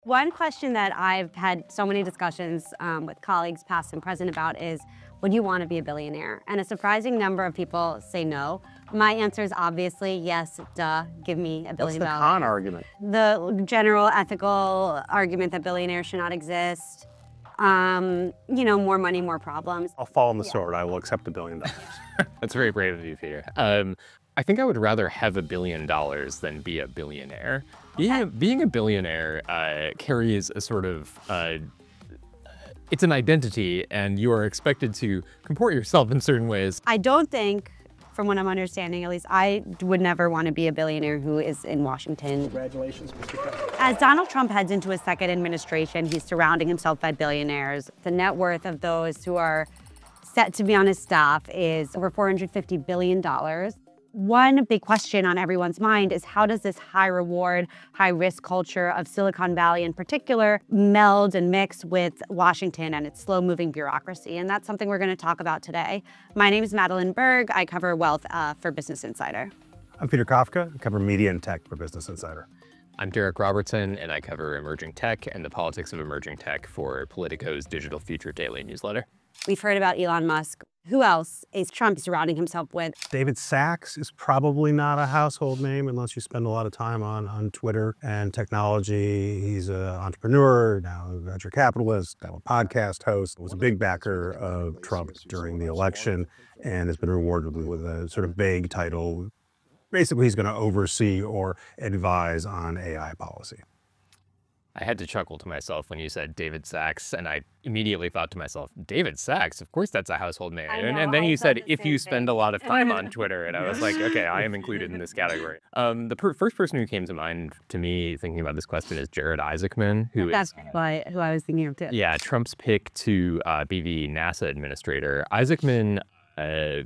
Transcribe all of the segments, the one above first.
One question that I've had so many discussions with colleagues, past and present, about is, would you want to be a billionaire? And a surprising number of people say no. My answer is obviously yes, duh, give me $1 billion. What's the con argument? The general ethical argument that billionaires should not exist. You know, more money, more problems. I'll fall on the sword. I will accept $1 billion. That's very brave of you, Peter. I think I would rather have $1 billion than be a billionaire. Being a billionaire carries a sort of, it's an identity, and you are expected to comport yourself in certain ways. I don't think, from what I'm understanding, at least, I would never want to be a billionaire who is in Washington. Congratulations, Mr. Kafka. As Donald Trump heads into his second administration, he's surrounding himself by billionaires. The net worth of those who are set to be on his staff is over $450 billion. One big question on everyone's mind is, how does this high reward, high risk culture of Silicon Valley in particular meld and mix with Washington and its slow moving bureaucracy? And that's something we're going to talk about today. My name is Madeline Berg. I cover wealth for Business Insider. I'm Peter Kafka. I cover media and tech for Business Insider. I'm Derek Robertson, and I cover emerging tech and the politics of emerging tech for Politico's Digital Future Daily newsletter. We've heard about Elon Musk. Who else is Trump surrounding himself with? David Sachs is probably not a household name unless you spend a lot of time on Twitter and technology. He's an entrepreneur, now a venture capitalist, now a podcast host, was a big backer of Trump during the election, and has been rewarded with a sort of vague title. Basically, he's going to oversee or advise on AI policy. I had to chuckle to myself when you said David Sachs, and I immediately thought to myself, David Sachs, of course that's a household name. And then you said, if you spend a lot of time on Twitter, and I was like, okay, I am included in this category. The first person who came to mind to me thinking about this question is Jared Isaacman, who That's who I was thinking of too. Yeah, Trump's pick to be the NASA administrator. Isaacman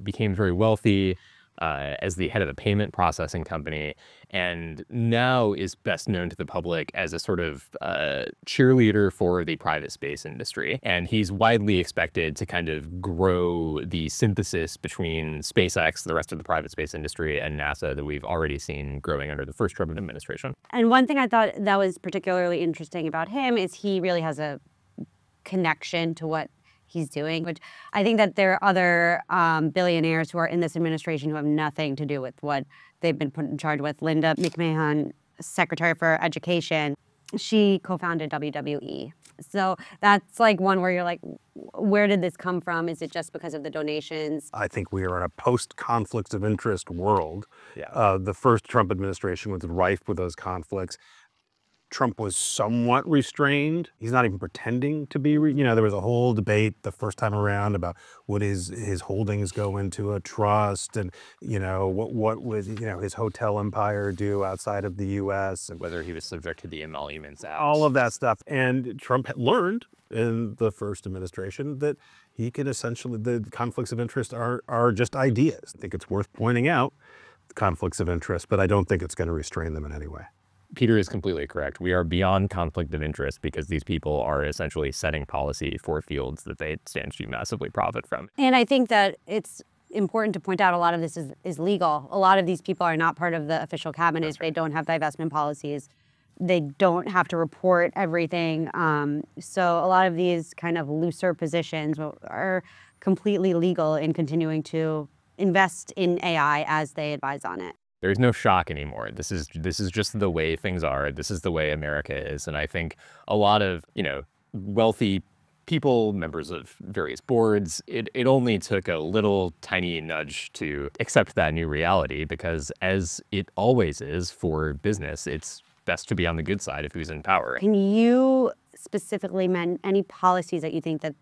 became very wealthy as the head of a payment processing company, and now is best known to the public as a sort of cheerleader for the private space industry. And he's widely expected to kind of grow the synthesis between SpaceX, the rest of the private space industry, and NASA that we've already seen growing under the first Trump administration. And one thing I thought that was particularly interesting about him is he really has a connection to what he's doing, which I think that there are other billionaires who are in this administration who have nothing to do with what they've been put in charge with. Linda McMahon, Secretary for Education, she co-founded WWE. So that's like one where you're like, where did this come from? Is it just because of the donations? I think we are in a post-conflicts of interest world. Yeah. The first Trump administration was rife with those conflicts. Trump was somewhat restrained. He's not even pretending to be, there was a whole debate the first time around about would his holdings go into a trust, and, what would, his hotel empire do outside of the US, and Whether he was subject to the Emoluments Act. all of that stuff. And Trump had learned in the first administration that he can essentially, the conflicts of interest are just ideas. I think it's worth pointing out the conflicts of interest, but I don't think it's going to restrain them in any way. Peter is completely correct. We are beyond conflict of interest because these people are essentially setting policy for fields that they stand to massively profit from. And I think that it's important to point out a lot of this is legal. A lot of these people are not part of the official cabinet. That's right. They don't have divestment policies. They don't have to report everything. So a lot of these kind of looser positions are completely legal in continuing to invest in AI as they advise on it. There's no shock anymore. This is just the way things are. This is the way America is. And I think a lot of, wealthy people, members of various boards, it only took a little tiny nudge to accept that new reality, because as it always is for business, it's best to be on the good side of who's in power. Can you specifically mention any policies that you think that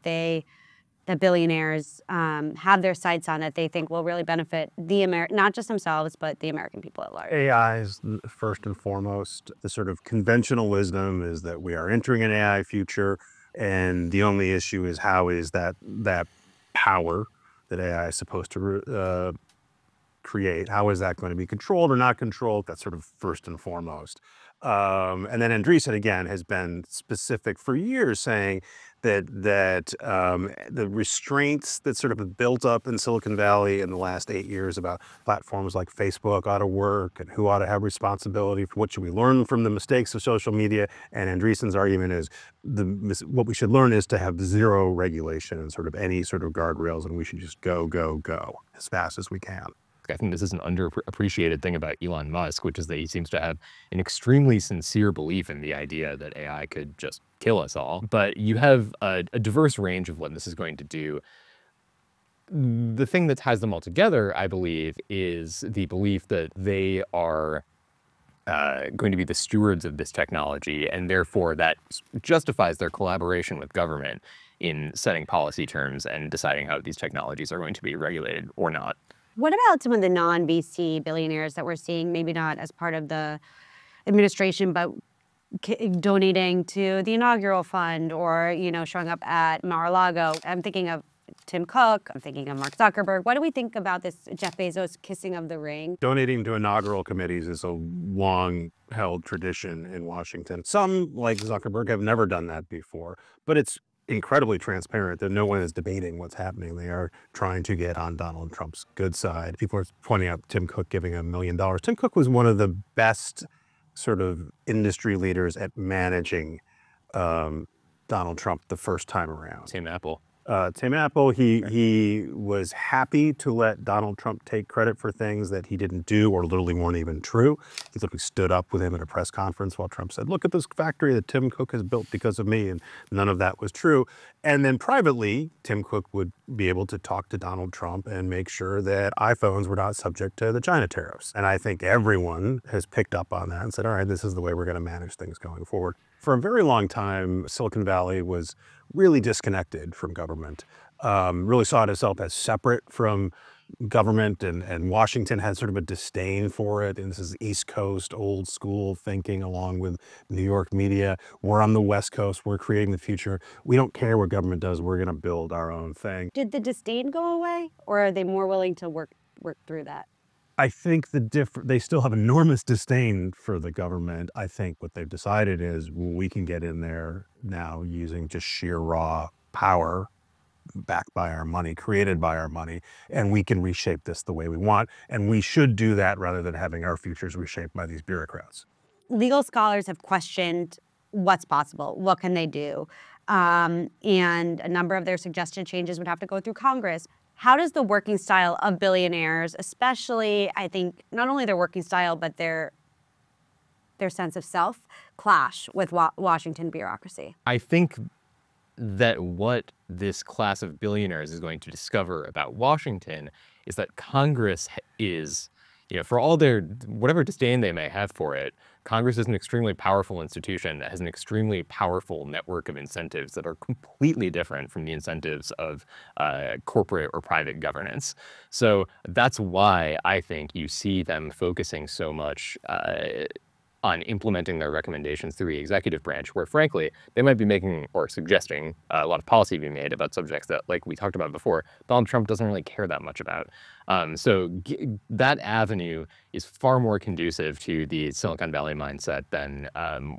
billionaires have their sights on, that they think will really benefit not just themselves, but the American people at large? AI is first and foremost. The sort of conventional wisdom is that we are entering an AI future, and the only issue is how is that power that AI is supposed to create, how is that going to be controlled or not controlled? That's sort of first and foremost. And then Andreessen, again, has been specific for years, saying that the restraints that sort of have built up in Silicon Valley in the last 8 years about platforms like Facebook ought to work and who ought to have responsibility for what should we learn from the mistakes of social media. And Andreessen's argument is what we should learn is to have zero regulation and sort of any sort of guardrails, and we should just go as fast as we can. I think this is an underappreciated thing about Elon Musk, which is that he seems to have an extremely sincere belief in the idea that AI could just kill us all. But you have a diverse range of what this is going to do. The thing that ties them all together, I believe, is the belief that they are going to be the stewards of this technology, and therefore that justifies their collaboration with government in setting policy terms and deciding how these technologies are going to be regulated or not. What about some of the non-VC billionaires that we're seeing, maybe not as part of the administration, but donating to the inaugural fund or, showing up at Mar-a-Lago? I'm thinking of Tim Cook. I'm thinking of Mark Zuckerberg. What do we think about this Jeff Bezos kissing of the ring? Donating to inaugural committees is a long-held tradition in Washington. Some, like Zuckerberg, have never done that before, but it's incredibly transparent that no one is debating what's happening. They are trying to get on Donald Trump's good side. People are pointing out Tim Cook giving $1 million. Tim Cook was one of the best sort of industry leaders at managing Donald Trump the first time around. Tim Apple. Tim Apple, he was happy to let Donald Trump take credit for things that he didn't do or literally weren't even true. He literally stood up with him at a press conference while Trump said, look at this factory that Tim Cook has built because of me, and none of that was true. And then privately, Tim Cook would be able to talk to Donald Trump and make sure that iPhones were not subject to the China tariffs. And I think everyone has picked up on that and said, all right, this is the way we're going to manage things going forward. For a very long time, Silicon Valley was really disconnected from government, really saw itself as separate from government, and Washington had sort of a disdain for it. And this is East Coast, old school thinking along with New York media. We're on the West Coast, we're creating the future. We don't care what government does, we're gonna build our own thing. Did the disdain go away, or are they more willing to work through that? I think they still have enormous disdain for the government. I think what they've decided is we can get in there now using just sheer raw power backed by our money, created by our money, and we can reshape this the way we want. And we should do that rather than having our futures reshaped by these bureaucrats. Legal scholars have questioned what's possible, what can they do? And a number of their suggested changes would have to go through Congress. How does the working style of billionaires, especially, I think, not only their working style, but their sense of self, clash with Washington bureaucracy? I think that what this class of billionaires is going to discover about Washington is that Congress is, for all their, whatever disdain they may have for it, Congress is an extremely powerful institution that has an extremely powerful network of incentives that are completely different from the incentives of corporate or private governance. So that's why I think you see them focusing so much on implementing their recommendations through the executive branch, where frankly, they might be making or suggesting a lot of policy be made about subjects that, like we talked about before, Donald Trump doesn't really care that much about. So that avenue is far more conducive to the Silicon Valley mindset than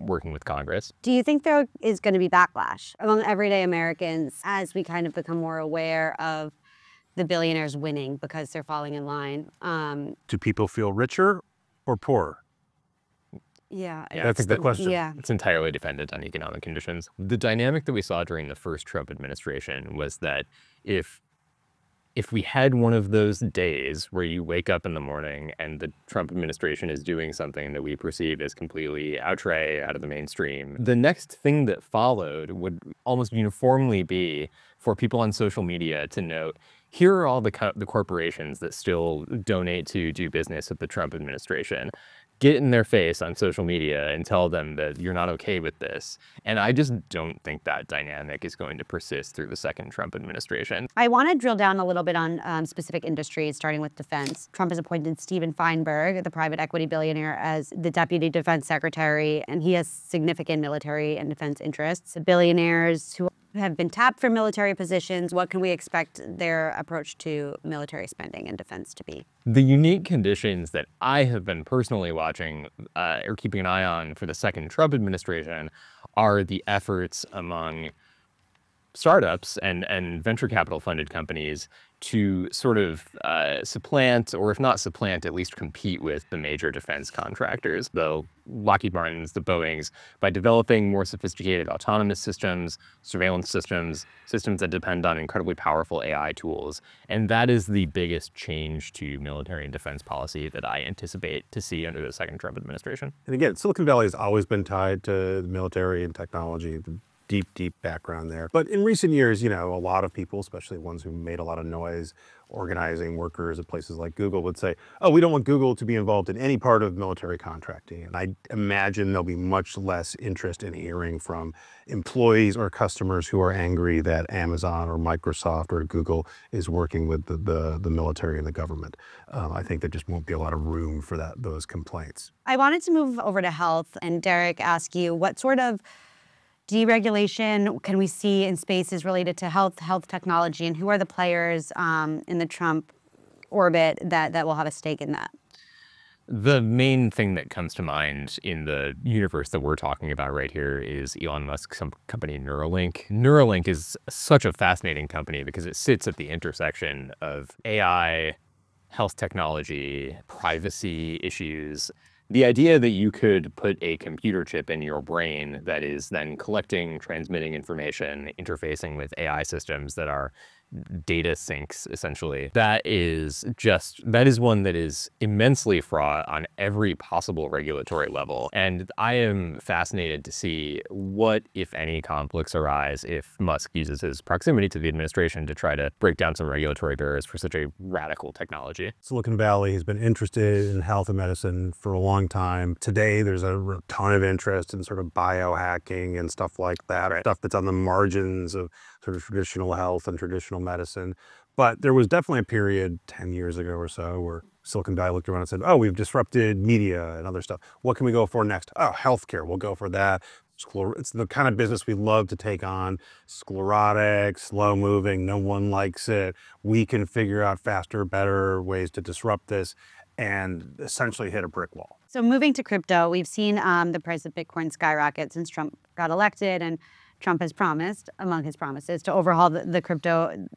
working with Congress. Do you think there is going to be backlash among everyday Americans as we kind of become more aware of the billionaires winning because they're falling in line? Do people feel richer or poorer? Yeah, that's the question. Yeah. It's entirely dependent on economic conditions. The dynamic that we saw during the first Trump administration was that if we had one of those days where you wake up in the morning and the Trump administration is doing something that we perceive as completely outre, out of the mainstream, the next thing that followed would almost uniformly be for people on social media to note, here are all the corporations that still donate to do business with the Trump administration. Get in their face on social media and tell them that you're not okay with this. And I just don't think that dynamic is going to persist through the second Trump administration. I want to drill down a little bit on specific industries, starting with defense. Trump has appointed Stephen Feinberg, the private equity billionaire, as the deputy defense secretary, and he has significant military and defense interests. The billionaires who have been tapped for military positions. What can we expect their approach to military spending and defense to be? The unique conditions that I have been personally watching or keeping an eye on for the second Trump administration are the efforts among startups and venture capital funded companies to sort of supplant, or if not supplant, at least compete with the major defense contractors, the Lockheed Martins, the Boeings, by developing more sophisticated autonomous systems, surveillance systems, systems that depend on incredibly powerful AI tools. And that is the biggest change to military and defense policy that I anticipate to see under the second Trump administration. And again, Silicon Valley has always been tied to the military and technology. Deep background there. But in recent years, you know, a lot of people, especially ones who made a lot of noise, organizing workers at places like Google, would say, oh, we don't want Google to be involved in any part of military contracting. And I imagine there'll be much less interest in hearing from employees or customers who are angry that Amazon or Microsoft or Google is working with the military and the government. I think there just won't be a lot of room for those complaints. I wanted to move over to health and Derek, ask you what sort of deregulation can we see in spaces related to health technology, and who are the players in the Trump orbit that will have a stake in that? The main thing that comes to mind in the universe that we're talking about right here is Elon Musk's company Neuralink. Neuralink is such a fascinating company because it sits at the intersection of AI, health technology, privacy issues. The idea that you could put a computer chip in your brain that is then collecting, transmitting information, interfacing with AI systems that are data sinks, essentially. That is one that is immensely fraught on every possible regulatory level. And I am fascinated to see what, if any, conflicts arise if Musk uses his proximity to the administration to try to break down some regulatory barriers for such a radical technology. Silicon Valley has been interested in health and medicine for a long time. Today, there's a ton of interest in sort of biohacking and stuff like that, right? Stuff that's on the margins of sort of traditional health and traditional medicine. But there was definitely a period 10 years ago or so where Silicon Valley looked around and said, oh, we've disrupted media and other stuff. What can we go for next? Oh, healthcare, we'll go for that. It's the kind of business we love to take on. Sclerotic, slow moving, no one likes it. We can figure out faster, better ways to disrupt this and essentially hit a brick wall. So moving to crypto, we've seen the price of Bitcoin skyrocket since Trump got elected, and Trump has promised, among his promises, to overhaul the crypto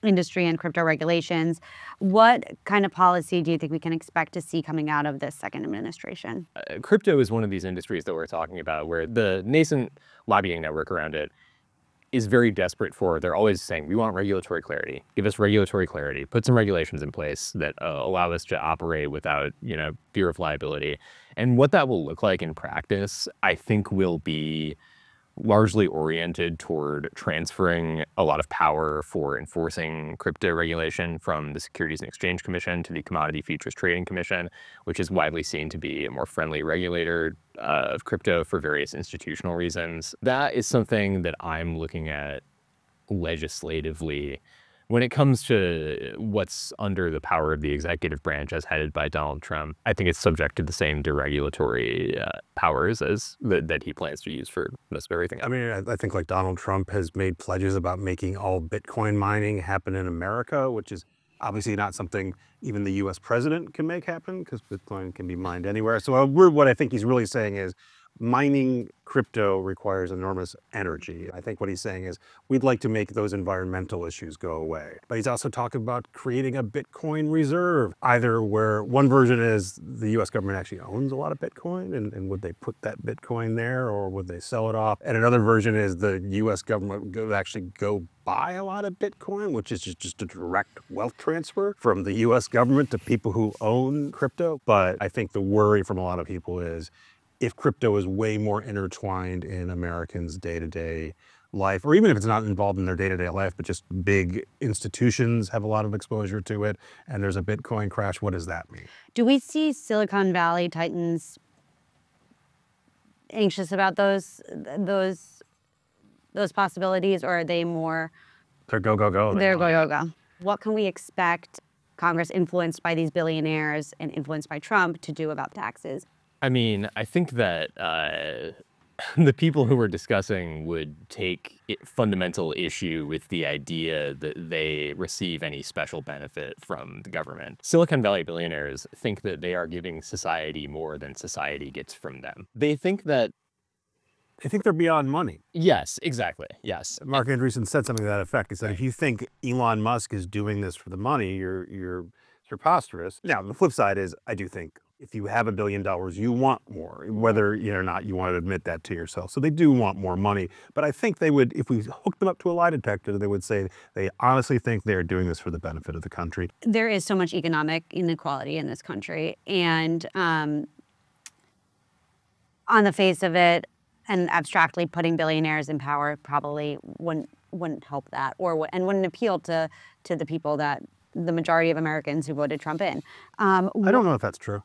industry and crypto regulations. What kind of policy do you think we can expect to see coming out of this second administration? Crypto is one of these industries that we're talking about where the nascent lobbying network around it is very desperate for. They're always saying, we want regulatory clarity. Give us regulatory clarity. Put some regulations in place that allow us to operate without, fear of liability. And what that will look like in practice, I think, will be largely oriented toward transferring a lot of power for enforcing crypto regulation from the Securities and Exchange Commission to the Commodity Futures Trading Commission, which is widely seen to be a more friendly regulator of crypto for various institutional reasons. That is something that I'm looking at legislatively. When it comes to what's under the power of the executive branch as headed by Donald Trump, I think it's subject to the same deregulatory powers as that he plans to use for most of everything. I mean, I think like Donald Trump has made pledges about making all Bitcoin mining happen in America, which is obviously not something even the US president can make happen because Bitcoin can be mined anywhere. So what I think he's really saying is mining crypto requires enormous energy. I think what he's saying is we'd like to make those environmental issues go away. But he's also talking about creating a Bitcoin reserve, either where one version is the US government actually owns a lot of Bitcoin and would they put that Bitcoin there or would they sell it off? And another version is the US government would actually go buy a lot of Bitcoin, which is just a direct wealth transfer from the US government to people who own crypto. But I think the worry from a lot of people is if crypto is way more intertwined in Americans' day-to-day life, or even if it's not involved in their day-to-day life, but just big institutions have a lot of exposure to it, and there's a Bitcoin crash, what does that mean? Do we see Silicon Valley titans anxious about those possibilities, or are they more? They're go, go, go. They're go, go, go. What can we expect Congress, influenced by these billionaires and influenced by Trump, to do about taxes? I mean, I think that the people who we're discussing would take fundamental issue with the idea that they receive any special benefit from the government. Silicon Valley billionaires think that they are giving society more than society gets from them. They think that they're beyond money. Yes, exactly. Yes. Marc Andreessen said something to that effect. He said, if you think Elon Musk is doing this for the money, you're preposterous. Now, the flip side is, I do think if you have $1 billion, you want more, whether or not you want to admit that to yourself. So they do want more money. But I think they would, if we hooked them up to a lie detector, they would say they honestly think they're doing this for the benefit of the country. There is so much economic inequality in this country. And on the face of it, and abstractly putting billionaires in power probably wouldn't help that, and wouldn't appeal to the people that the majority of Americans who voted Trump in. I don't know if that's true.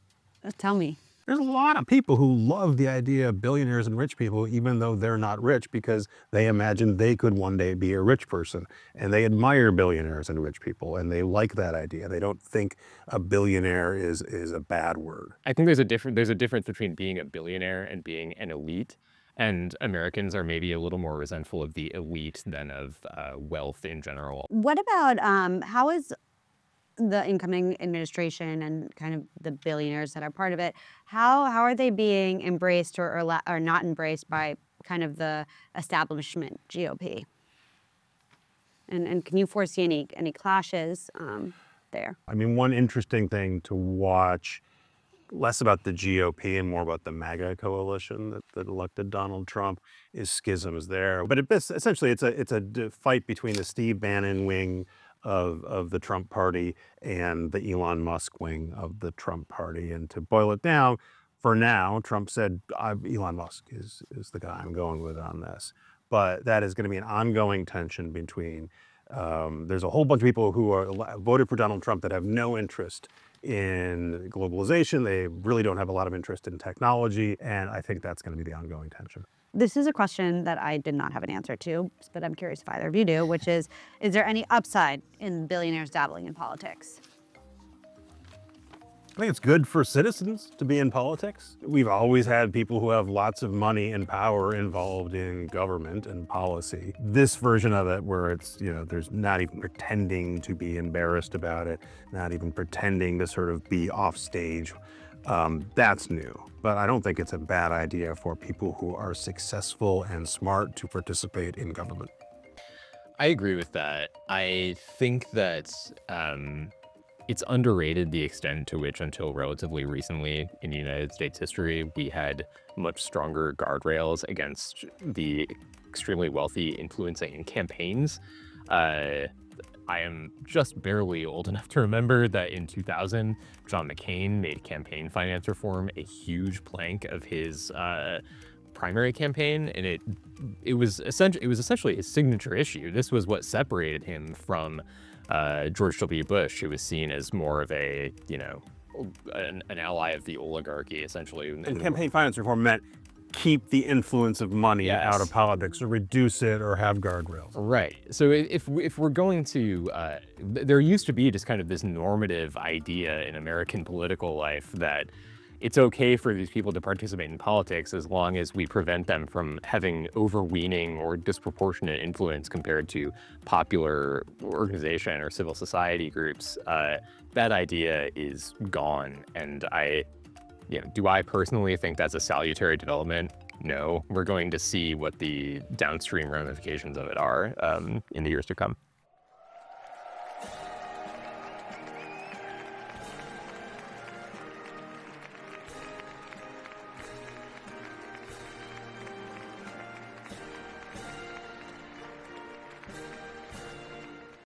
Tell me. There's a lot of people who love the idea of billionaires and rich people, even though they're not rich, because they imagine they could one day be a rich person. And they admire billionaires and rich people, and they like that idea. They don't think a billionaire is a bad word. I think there's a difference between being a billionaire and being an elite. And Americans are maybe a little more resentful of the elite than of wealth in general. What about how is the incoming administration and kind of the billionaires that are part of it, how are they being embraced or not embraced by kind of the establishment GOP? And can you foresee any clashes there? I mean, one interesting thing to watch, less about the GOP and more about the MAGA coalition that elected Donald Trump, is schisms there. But essentially, it's a fight between the Steve Bannon wing of the Trump party and the Elon Musk wing of the Trump party. And to boil it down, for now, Trump said, Elon Musk is the guy I'm going with on this. But that is going to be an ongoing tension between, there's a whole bunch of people who voted for Donald Trump that have no interest in globalization. They really don't have a lot of interest in technology. And I think that's going to be the ongoing tension. This is a question that I did not have an answer to, but I'm curious if either of you do, which is there any upside in billionaires dabbling in politics? I think it's good for citizens to be in politics. We've always had people who have lots of money and power involved in government and policy. This version of it, where it's, there's not even pretending to be embarrassed about it, not even pretending to sort of be off stage, that's new. But I don't think it's a bad idea for people who are successful and smart to participate in government. I agree with that. I think that it's underrated the extent to which, until relatively recently in United States history, we had much stronger guardrails against the extremely wealthy influencing campaigns. I am just barely old enough to remember that in 2000, John McCain made campaign finance reform a huge plank of his primary campaign, and it was essentially his signature issue. This was what separated him from George W. Bush, who was seen as more of a, an ally of the oligarchy, essentially. And campaign finance reform meant keep the influence of money out of politics, or reduce it, or have guardrails. Right. So if we're going to, there used to be just kind of this normative idea in American political life that it's okay for these people to participate in politics as long as we prevent them from having overweening or disproportionate influence compared to popular organization or civil society groups. That idea is gone, and do I personally think that's a salutary development? No. We're going to see what the downstream ramifications of it are in the years to come.